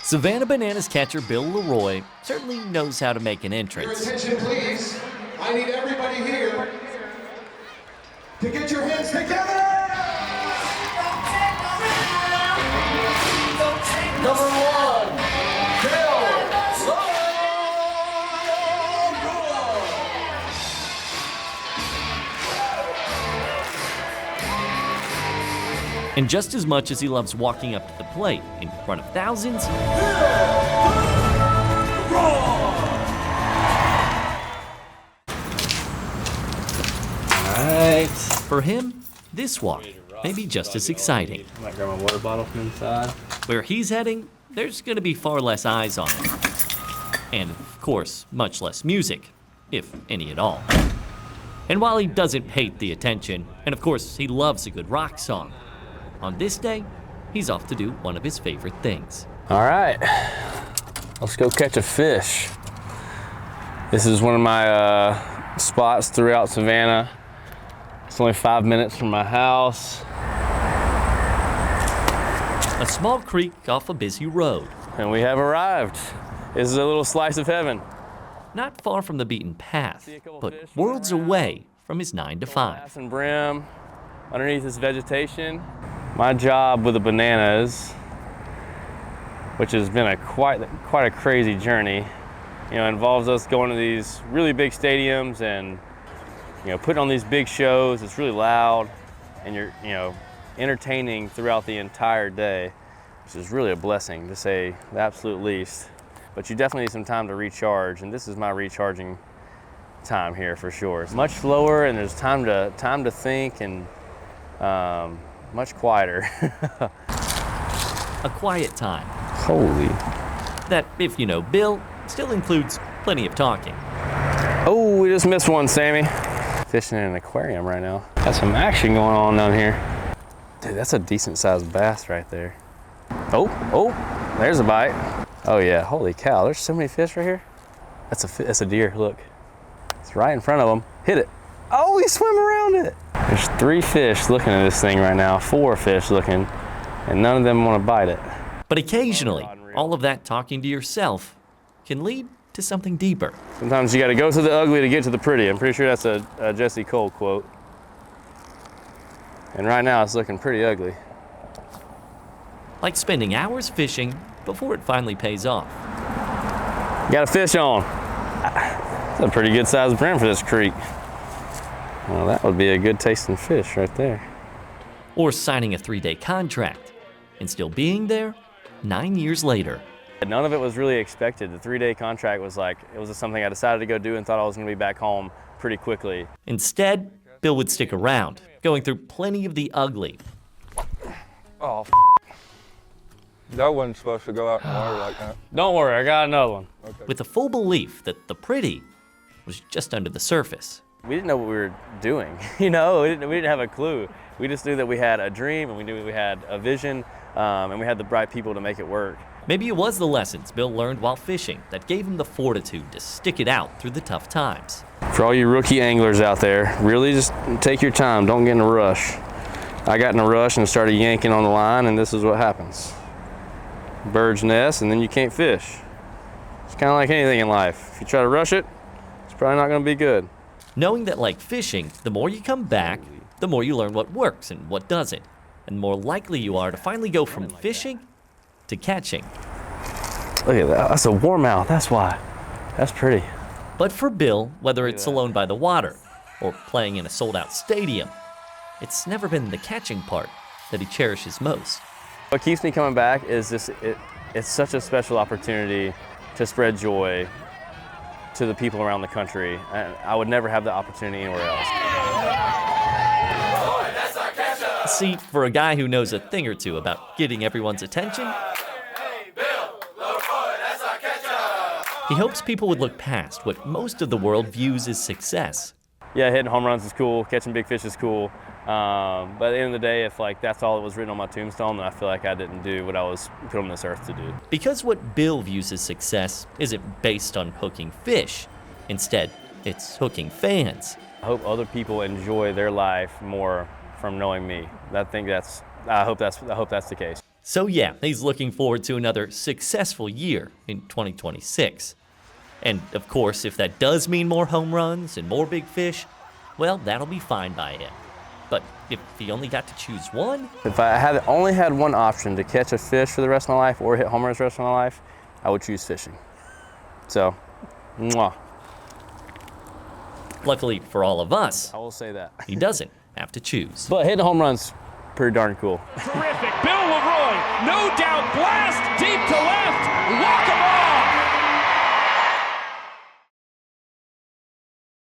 Savannah Bananas catcher Bill Leroy certainly knows how to make an entrance. Your attention, please. I need everybody here to get your hands together. Number one, Bill Leroy. And just as much as he loves walking up to the plate in front of thousands, Alright. For him, this walk may be just as exciting. I might grab my water bottle from inside. Where he's heading, there's going to be far less eyes on him. And, of course, much less music, if any at all. And while he doesn't hate the attention, and of course he loves a good rock song, on this day, he's off to do one of his favorite things. Alright, let's go catch a fish. This is one of my spots throughout Savannah. It's only 5 minutes from my house. A small creek off a busy road. And we have arrived. This is a little slice of heaven. Not far from the beaten path, but worlds away from his 9 to 5. Grass and brim underneath this vegetation. My job with the bananas, which has been quite a crazy journey, involves us going to these really big stadiums and putting on these big shows. It's really loud, and you're entertaining throughout the entire day, which is really a blessing, to say the absolute least. But you definitely need some time to recharge, and this is my recharging time here for sure. It's much slower, and there's time to think, and much quieter. A quiet time. Holy. That, if you know Bill, still includes plenty of talking. Oh, we just missed one, Sammy. Fishing in an aquarium right now. Got some action going on down here. Dude, that's a decent sized bass right there. Oh, there's a bite. Oh yeah, holy cow, there's so many fish right here. That's a deer, look. It's right in front of him. Hit it. Oh, he swam around it. There's 3 fish looking at this thing right now, 4 fish looking, and none of them want to bite it. But occasionally, all of that talking to yourself can lead to something deeper. Sometimes you got to go to the ugly to get to the pretty. I'm pretty sure that's a Jesse Cole quote. And right now it's looking pretty ugly. Like spending hours fishing before it finally pays off. Got a fish on. That's a pretty good sized brim for this creek. Well, that would be a good tasting fish right there. Or signing a 3-day contract and still being there 9 years later. None of it was really expected. The 3-day contract was something I decided to go do and thought I was going to be back home pretty quickly. Instead, Bill would stick around, going through plenty of the ugly. Oh, that wasn't supposed to go out in the water like that. Don't worry, I got another one. Okay. With the full belief that the pretty was just under the surface. We didn't know what we were doing. We didn't have a clue. We just knew that we had a dream, and we knew we had a vision, and we had the right people to make it work. Maybe it was the lessons Bill learned while fishing that gave him the fortitude to stick it out through the tough times. For all you rookie anglers out there, really just take your time, don't get in a rush. I got in a rush and started yanking on the line, and this is what happens. Bird's nest, and then you can't fish. It's kind of like anything in life. If you try to rush it, it's probably not going to be good. Knowing that, like fishing, the more you come back, the more you learn what works and what doesn't, and the more likely you are to finally go from fishing to catching. Look at that, that's a warmouth, that's why. That's pretty. But for Bill, whether it's alone by the water or playing in a sold-out stadium, it's never been the catching part that he cherishes most. What keeps me coming back is it's such a special opportunity to spread joy to the people around the country. And I would never have the opportunity anywhere else. See, for a guy who knows a thing or two about getting everyone's attention, he hopes people would look past what most of the world views as success. Yeah, hitting home runs is cool, catching big fish is cool. But at the end of the day, if that's all that was written on my tombstone, then I feel like I didn't do what I was put on this earth to do. Because what Bill views as success isn't based on hooking fish. Instead, it's hooking fans. I hope other people enjoy their life more from knowing me. I hope that's the case. So yeah, he's looking forward to another successful year in 2026. And of course, if that does mean more home runs and more big fish, well, that'll be fine by him. But if he only got to choose one, If I had only had one option to catch a fish for the rest of my life or hit home runs for the rest of my life, I would choose fishing. So, mwah. luckily for all of us, I will say that. he doesn't have to choose. But hitting home runs, pretty darn cool. Terrific. Bill Leroy, no doubt, blast deep to left. Walk 'em all.